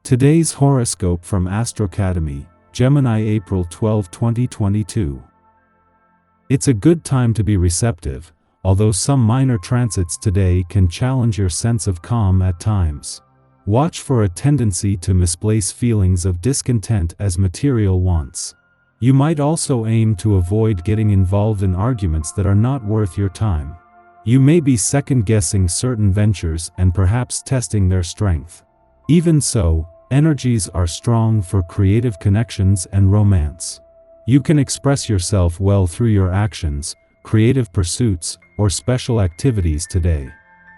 Today's horoscope from Astrocademy, Gemini, April 12, 2022. It's a good time to be receptive, although some minor transits today can challenge your sense of calm at times. Watch for a tendency to misplace feelings of discontent as material wants. You might also aim to avoid getting involved in arguments that are not worth your time. You may be second-guessing certain ventures and perhaps testing their strength. Even so, energies are strong for creative connections and romance. You can express yourself well through your actions, creative pursuits, or special activities today.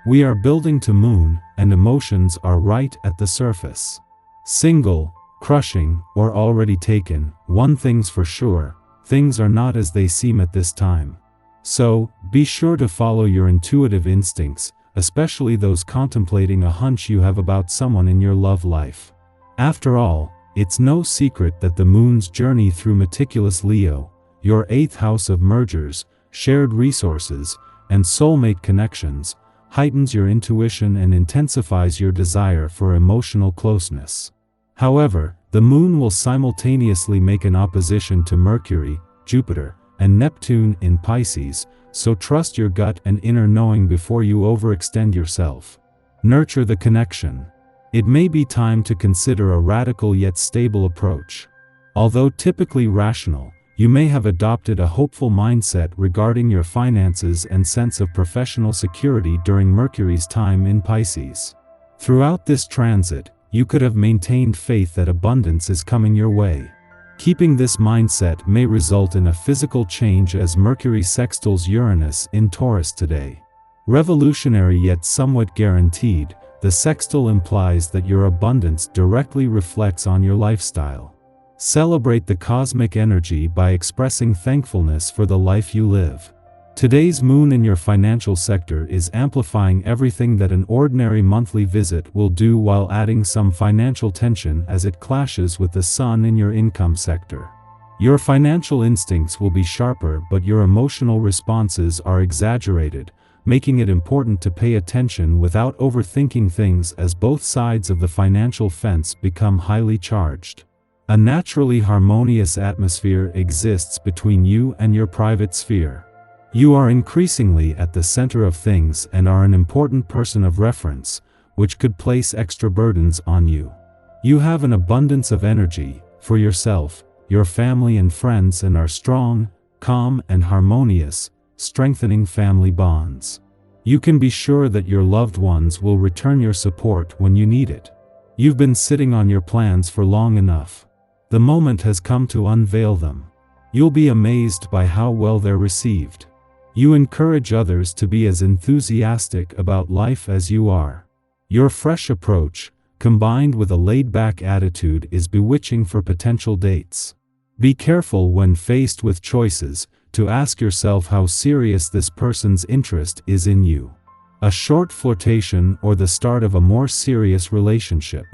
We are building to moon, and emotions are right at the surface. Single, crushing, or already taken, one thing's for sure, things are not as they seem at this time. So, be sure to follow your intuitive instincts, especially those contemplating a hunch you have about someone in your love life. After all, it's no secret that the moon's journey through meticulous Leo, your 8th house of mergers, shared resources, and soulmate connections, heightens your intuition and intensifies your desire for emotional closeness. However, the moon will simultaneously make an opposition to Mercury, Jupiter, and Neptune in Pisces, so trust your gut and inner knowing before you overextend yourself. Nurture the connection. It may be time to consider a radical yet stable approach. Although typically rational, you may have adopted a hopeful mindset regarding your finances and sense of professional security during Mercury's time in Pisces. Throughout this transit, you could have maintained faith that abundance is coming your way. Keeping this mindset may result in a physical change as Mercury sextiles Uranus in Taurus today. Revolutionary yet somewhat guaranteed, the sextile implies that your abundance directly reflects on your lifestyle. Celebrate the cosmic energy by expressing thankfulness for the life you live. Today's moon in your financial sector is amplifying everything that an ordinary monthly visit will do while adding some financial tension as it clashes with the sun in your income sector. Your financial instincts will be sharper, but your emotional responses are exaggerated, making it important to pay attention without overthinking things as both sides of the financial fence become highly charged. A naturally harmonious atmosphere exists between you and your private sphere. You are increasingly at the center of things and are an important person of reference, which could place extra burdens on you. You have an abundance of energy for yourself, your family and friends, and are strong, calm, and harmonious, strengthening family bonds. You can be sure that your loved ones will return your support when you need it. You've been sitting on your plans for long enough. The moment has come to unveil them. You'll be amazed by how well they're received. You encourage others to be as enthusiastic about life as you are. Your fresh approach, combined with a laid-back attitude, is bewitching for potential dates. Be careful when faced with choices to ask yourself how serious this person's interest is in you. A short flirtation or the start of a more serious relationship.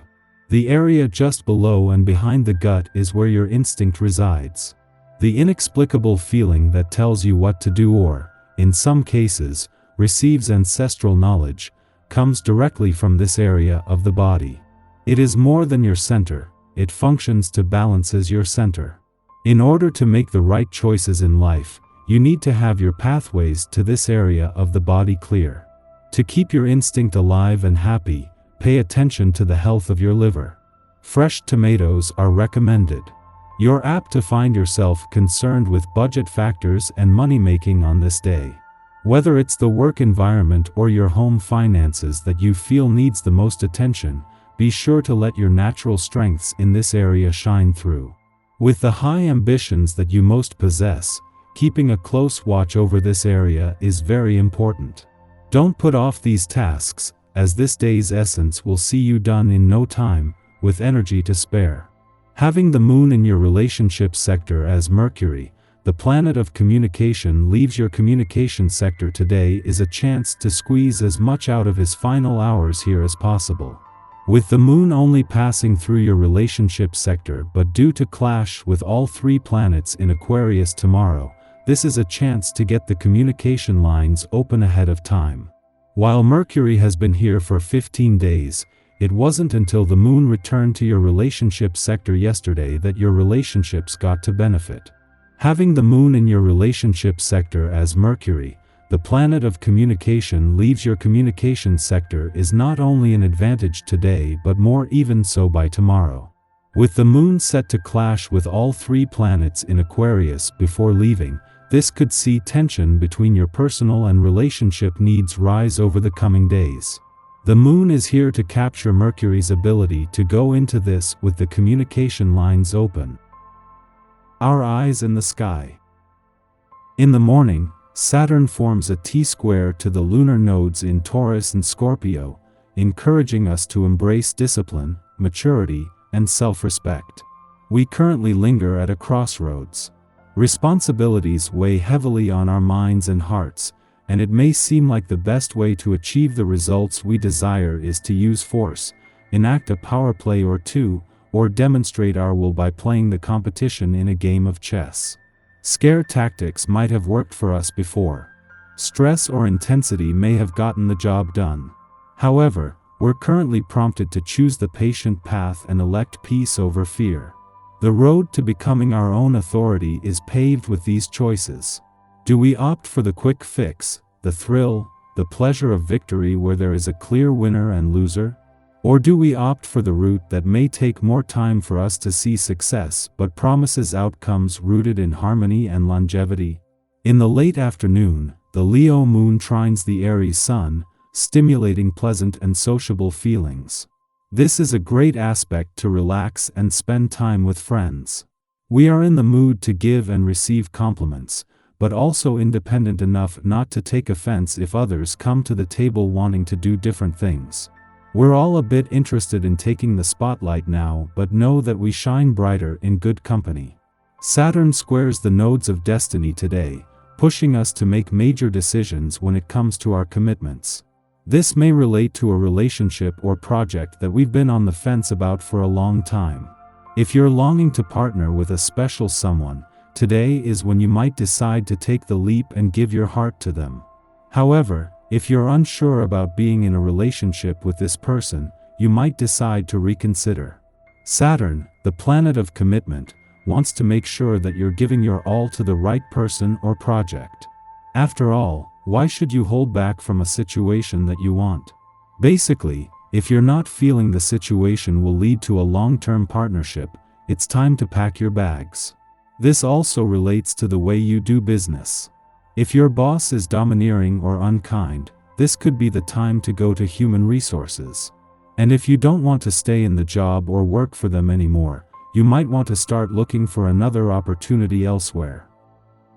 The area just below and behind the gut is where your instinct resides. The inexplicable feeling that tells you what to do or, in some cases, receives ancestral knowledge, comes directly from this area of the body. It is more than your center, it functions to balance as your center. In order to make the right choices in life, you need to have your pathways to this area of the body clear. To keep your instinct alive and happy, pay attention to the health of your liver. Fresh tomatoes are recommended. You're apt to find yourself concerned with budget factors and money-making on this day. Whether it's the work environment or your home finances that you feel needs the most attention, be sure to let your natural strengths in this area shine through. With the high ambitions that you most possess, keeping a close watch over this area is very important. Don't put off these tasks, as this day's essence will see you done in no time, with energy to spare. Having the moon in your relationship sector as Mercury, the planet of communication, leaves your communication sector today is a chance to squeeze as much out of his final hours here as possible. With the moon only passing through your relationship sector but due to clash with all 3 planets in Aquarius tomorrow, this is a chance to get the communication lines open ahead of time. While Mercury has been here for 15 days, it wasn't until the moon returned to your relationship sector yesterday that your relationships got to benefit. Having the moon in your relationship sector as Mercury, the planet of communication, leaves your communication sector is not only an advantage today but more even so by tomorrow. With the moon set to clash with all 3 planets in Aquarius before leaving, this could see tension between your personal and relationship needs rise over the coming days. The moon is here to capture Mercury's ability to go into this with the communication lines open. Our eyes in the sky. In the morning, Saturn forms a T-square to the lunar nodes in Taurus and Scorpio, encouraging us to embrace discipline, maturity, and self-respect. We currently linger at a crossroads. Responsibilities weigh heavily on our minds and hearts, and it may seem like the best way to achieve the results we desire is to use force, enact a power play or two, or demonstrate our will by playing the competition in a game of chess. Scare tactics might have worked for us before. Stress or intensity may have gotten the job done. However, we're currently prompted to choose the patient path and elect peace over fear. The road to becoming our own authority is paved with these choices. Do we opt for the quick fix, the thrill, the pleasure of victory where there is a clear winner and loser? Or do we opt for the route that may take more time for us to see success but promises outcomes rooted in harmony and longevity? In the late afternoon, the Leo moon trines the Aries sun, stimulating pleasant and sociable feelings. This is a great aspect to relax and spend time with friends. We are in the mood to give and receive compliments, but also independent enough not to take offense if others come to the table wanting to do different things. We're all a bit interested in taking the spotlight now, but know that we shine brighter in good company. Saturn squares the nodes of destiny today, pushing us to make major decisions when it comes to our commitments. This may relate to a relationship or project that we've been on the fence about for a long time. If you're longing to partner with a special someone, today is when you might decide to take the leap and give your heart to them. However, if you're unsure about being in a relationship with this person, you might decide to reconsider. Saturn, the planet of commitment, wants to make sure that you're giving your all to the right person or project. After all, why should you hold back from a situation that you want? Basically, if you're not feeling the situation will lead to a long-term partnership, it's time to pack your bags. This also relates to the way you do business. If your boss is domineering or unkind, this could be the time to go to human resources. And if you don't want to stay in the job or work for them anymore, you might want to start looking for another opportunity elsewhere.